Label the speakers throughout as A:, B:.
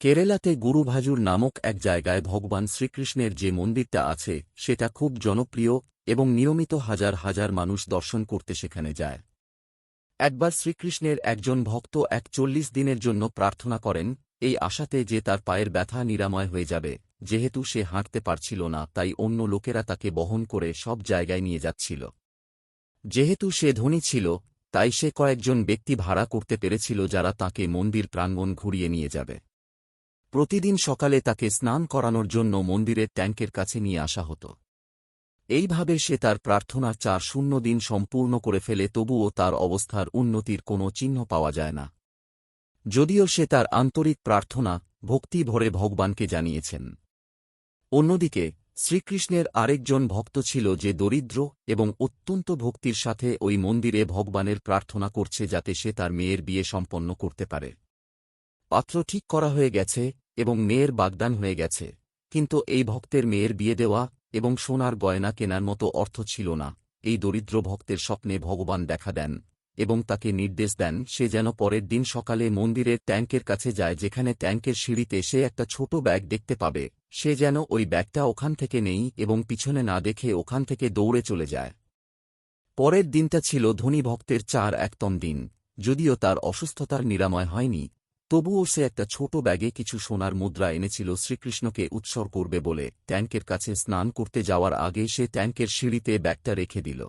A: কেরালাতে গুরুভাজুর নামক এক জায়গায় ভগবান শ্রীকৃষ্ণের যে মন্দিরটা আছে সেটা খুব জনপ্রিয় এবং নিয়মিত হাজার হাজার মানুষ দর্শন করতে সেখানে যায়। একবার শ্রীকৃষ্ণের একজন ভক্ত ৪১ দিনের জন্য প্রার্থনা করেন, এই আশাতে যে তার পায়ের ব্যথা নিরাময় হয়ে যাবে। যেহেতু সে হাঁটতে পারছিল না তাই অন্য লোকেরা তাকে বহন করে সব জায়গায় নিয়ে যাচ্ছিল। যেহেতু সে ধনী ছিল তাই সে কয়েকজন ব্যক্তি ভাড়া করতে পেরেছিল যারা তাকে মন্দির প্রাঙ্গণ ঘুরিয়ে নিয়ে যাবে। প্রতিদিন সকালে তাকে স্নান করানোর জন্য মন্দিরের ট্যাঙ্কের কাছে নিয়ে আসা হতো। এইভাবে সে তার প্রার্থনার ৪০ দিন সম্পূর্ণ করে ফেলে, তবুও তার অবস্থার উন্নতির কোনো চিহ্ন পাওয়া যায় না, যদিও সে তার আন্তরিক প্রার্থনা ভক্তি ভরে ভগবানকে জানিয়েছেন। অন্যদিকে শ্রীকৃষ্ণের আরেকজন ভক্ত ছিল যে দরিদ্র এবং অত্যন্ত ভক্তির সাথে ওই মন্দিরে ভগবানের প্রার্থনা করছে যাতে সে তার মেয়ের বিয়ে সম্পন্ন করতে পারে। পাত্র ঠিক করা হয়ে গেছে এবং মেয়ের বাগদান হয়ে গেছে, কিন্তু এই ভক্তের মেয়ের বিয়ে দেওয়া এবং সোনার গয়না কেনার মতো অর্থ ছিল না। এই দরিদ্র ভক্তের স্বপ্নে ভগবান দেখা দেন এবং তাকে নির্দেশ দেন সে যেন পরের দিন সকালে মন্দিরের ট্যাঙ্কের কাছে যায়, যেখানে ট্যাঙ্কের সিঁড়িতে সে একটা ছোট ব্যাগ দেখতে পাবে। সে যেন ওই ব্যাগটা ওখান থেকে নেই এবং পিছনে না দেখে ওখান থেকে দৌড়ে চলে যায়। পরের দিনটা ছিল ধনী ভক্তের ৪১তম দিন। যদিও তার অসুস্থতার নিরাময় হয়নি, তবুও সে একটা ছোট ব্যাগে কিছু সোনার মুদ্রা এনেছিল শ্রীকৃষ্ণকে উৎসর্গ করবে বলে। ট্যাঙ্কের কাছে স্নান করতে যাওয়ার আগে সে ট্যাঙ্কের সিঁড়িতে ব্যাগটা রেখে দিল।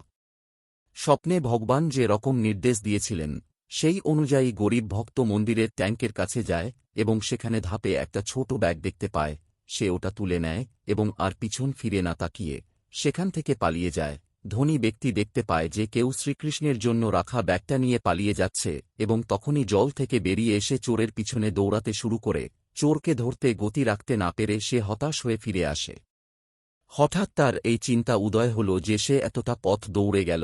A: স্বপ্নে ভগবান যে রকম নির্দেশ দিয়েছিলেন সেই অনুযায়ী গরিব ভক্ত মন্দিরের ট্যাঙ্কের কাছে যায় এবং সেখানে ধাপে একটা ছোট ব্যাগ দেখতে পায়। সে ওটা তুলে নেয় এবং আর পিছন ফিরে না তাকিয়ে সেখান থেকে পালিয়ে যায়। ধনী ব্যক্তি দেখতে পায় যে কেউ শ্রীকৃষ্ণের জন্য রাখা ব্যাগটা নিয়ে পালিয়ে যাচ্ছে এবং তখনই জল থেকে বেরিয়ে এসে চোরের পিছনে দৌড়াতে শুরু করে। চোরকে ধরতে গতি রাখতে না পেরে সে হতাশ হয়ে ফিরে আসে। হঠাৎ তার এই চিন্তা উদয় হল যে সে এতটা পথ দৌড়ে গেল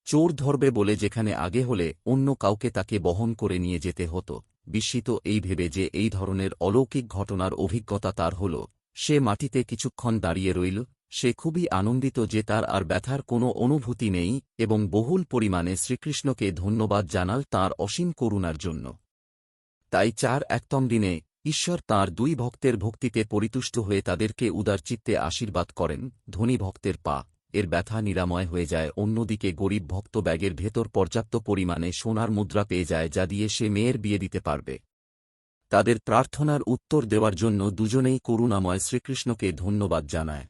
A: চোর ধরবে বলে, যেখানে আগে হলে অন্য কাউকে তাকে বহন করে নিয়ে যেতে হতো। বিস্মিত এই ভেবে যে এই ধরনের অলৌকিক ঘটনার অভিজ্ঞতা তার হল, সে মাটিতে কিছুক্ষণ দাঁড়িয়ে রইল। সে খুবই আনন্দিত যে তার আর ব্যথার কোনো অনুভূতি নেই এবং বহুল পরিমাণে শ্রীকৃষ্ণকে ধন্যবাদ জানাল তাঁর অসীম করুণার জন্য। তাই ৪১তম দিনে ঈশ্বর তাঁর দুই ভক্তের ভক্তিতে পরিতুষ্ট হয়ে তাদেরকে উদারচিত্তে আশীর্বাদ করেন। ধনী ভক্তের পা এর ব্যথা নিরাময় হয়ে যায়। অন্যদিকে গরিব ভক্ত ব্যাগের ভেতর পর্যাপ্ত পরিমাণে সোনার মুদ্রা পেয়ে যায় যা দিয়ে সে মেয়ের বিয়ে দিতে পারবে। তাদের প্রার্থনার উত্তর দেওয়ার জন্য দুজনেই করুণাময় শ্রীকৃষ্ণকে ধন্যবাদ জানায়।